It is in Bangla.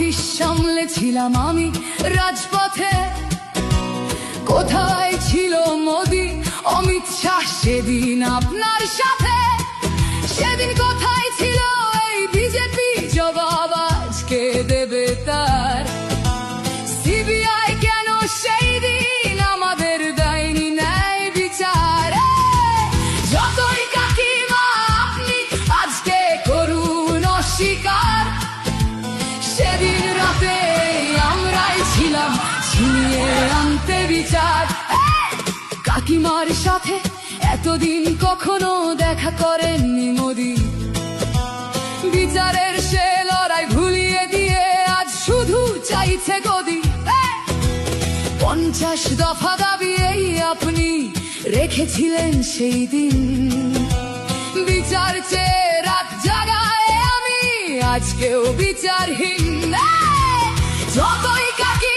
অফিস সামলেছিলাম আমি রাজপথে। কোথায় ছিল মোদি, অমিত শাহ সেদিন আপনার সাথে? সেদিন কোথায় ছিল এই বিজেপি? জবাব আজকে দেবে তার। সিবিআই কেন সেই দিন আমাদের দেয়নি ন্যায় বিচার? যতই কাকিমা আপনি আজকে করুন অস্বীকার, সেদিন রাতে আমরাই ছিলাম ছিনিয়ে আনতে বিচার। কাকিমার সাথে এতদিন কখনো দেখা করেননি মোদি, বিচারের সে লড়াই ভুলিয়ে দিয়ে আজ শুধু চাইছে গদি। 50 দফা দাবি এই আপনি রেখেছিলেন সেই দিন, বিচার চেয়ে রাত জাগায় আমি আজকেও বিচারহীন। যতই কাকি